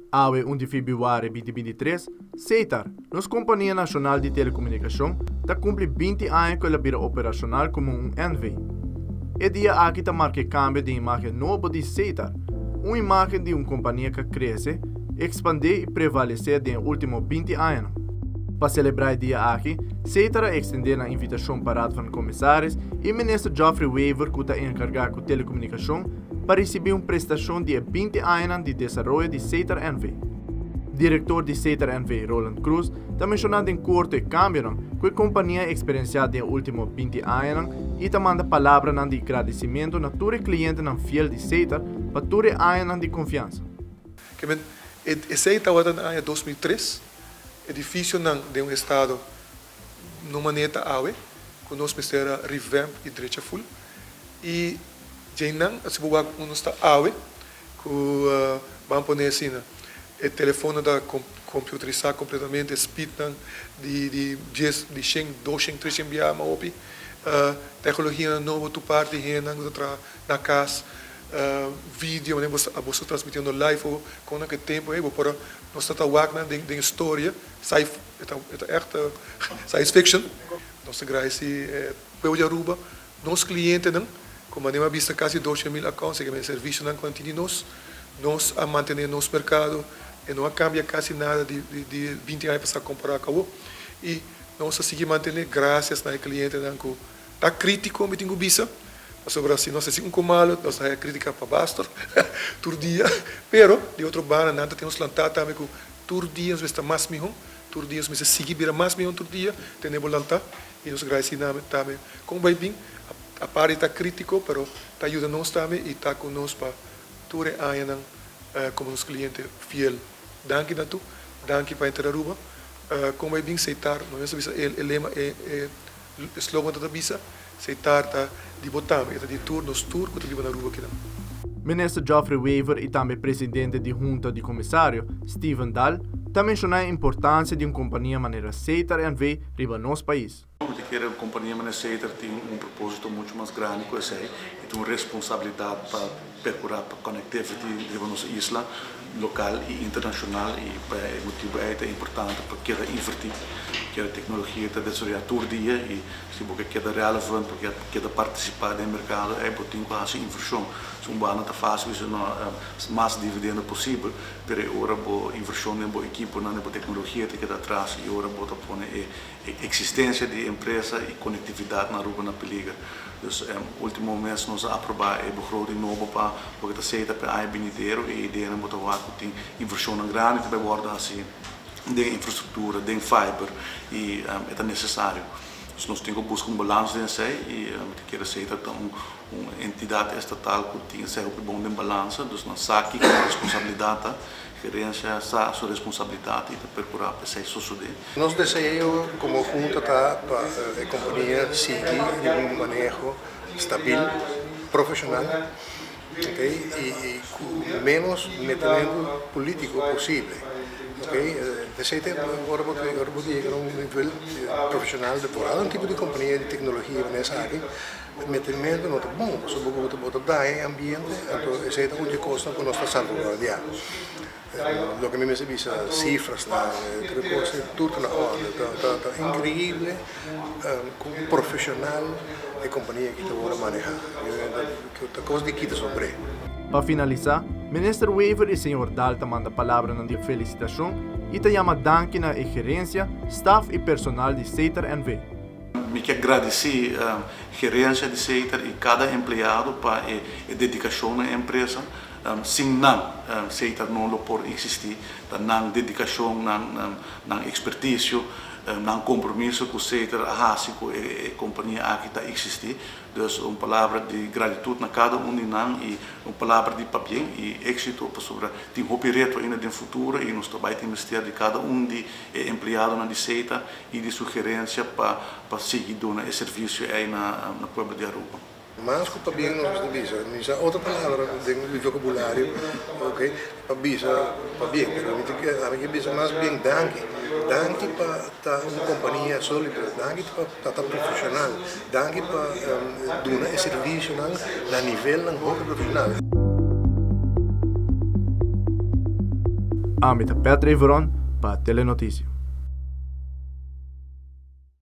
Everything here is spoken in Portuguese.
Awe 1 de februário de 2023, CETAR, nossa Companhia Nacional de Telecomunicação, está cumpre 20 anos com a vida operacional como NV. E dia aqui está marca cambio de imagem novo de CETAR, uma imagem de uma companhia que cresce, expande e prevalecer nos últimos 20 anos. Para celebrar o dia aqui, CETAR estendeu a invitação para os comissários e o ministro Geoffrey Weaver, que está encarregado com telecomunicação, para receber uma prestação de 20 anos de desenvolvimento de CETAR NV. Diretor de CETAR NV, Roland Cruz, está mencionando em curto e cambio que a companhia experienciada nos últimos 20 anos e está mandando palavras de agradecimento a todos os clientes fiel de CETAR para todos os anos de confiança. CETAR era no ano 2003, edifício de um estado no maneta awe, que nós precisamos revamp e direita full, e Jainan, se boa um está awe, que vamos pôr assim, o telefone da computerizar completamente, speed de 10, de 100, 200, 300 biar ma opi, tecnologia nova tu parte na casa, vídeo, você transmitindo live com naquele tempo, para nós está wagner de história, science fiction, nós agradece pelo Aruba, nos clientes como a vista quase 2.000 accounts, que o serviço não continua nós a manter nosso mercado e não cambia quase nada de 20 anos para comparar com o e nós a seguir manter graças ao cliente que está crítico me tenho vista sobre assim nós assim malo nós a crítica para basta todo dia pero de outro banda nada temos lançado também que todo dia nós está mais melhor todo dia nós seguir vira mais melhor todo dia temos lançado e nós agradecemos também como vai bem a parte está crítico, pero está ajudando nós também e está conosco para todo ano como os clientes fiel. Danke a tu, danke para entrar Aruba. Como é bem aceitar, não é só o lema, o slogan da visa, aceitar tá de botar, é de tour, nos tour que vive na Aruba aqui. Ministro Geoffrey Weaver e também presidente da junta de comissário, Steven Dahl, também mencionou a importância de uma companhia maneira CETAR NV riba nosso país. A companhia CETAR tem propósito muito mais grande que esse e tem uma responsabilidade para percorrer a conectividade de nossa isla local e internacional e o motivo é importante porque quer invertir que a tecnologia está desenvolvida todo dia e se você quer relevante porque quer participar no mercado é porque tem quase inversão se bana está fácil isso não mais dividendo possível pero ora boa inversão em boa equipe na boa tecnologia que está atrás e ora boa põe a existência de empresa e conectividade na Aruba na peliga dus último mês nós aprovar o begroting novo para porque está CETAR para a inteiro e a ideia é botar que tem inversão grande que vai guardar assim de infraestrutura, de fiber e é necessário. Então, nós temos que buscar balanço nisso e quer CETAR tem uma entidade estatal que tem sempre bom de balanço, então nós sabe que a responsabilidade, a gerência sabe a sua responsabilidade e percurar para ser suceder. Nós desejamos como junta para a companhia seguir um manejo estável, profissional, okay? E com menos metimento político possível. Okay? CETAR agora vou chegar a um nível profissional depurado, um tipo de companhia de tecnologia nessa área, metimento não é bom, só porque você dá em ambiente, então CETAR onde custa que nós está salvaguardar. Lo que me dice cifras, tudo na hora, está incrível, como profissional de companhia que agora maneja, que é coisa de quita sobre. Para finalizar, Ministro Weaver e Sr. Dahl manda palavras de felicitação e te chama danke na gerência, staff e personal de CETAR NV. Me quero agradecer a gerência de CETAR e cada empregado para a dedicação na empresa. Sem CETAR não pode existir, não dedicação, não expertise, não compromisso com CETAR, com a companhia aqui está existir. Então, uma palavra de gratidão na cada de nós e uma palavra de bem e êxito para sobre tem reto ainda no futuro e nós também temos que de cada de empregado na CETAR e de sugerência para seguir dando esse serviço aí na povo de Aruba. Mas para bem nós devemos outra palavra do vocabulário, ok? Para bem, pero a gente bisa mais bem danke para uma companhia sólida, danke para profissional, danke para dar esse serviço na nível profissional. Amita Petra Iveron para Telenotícia.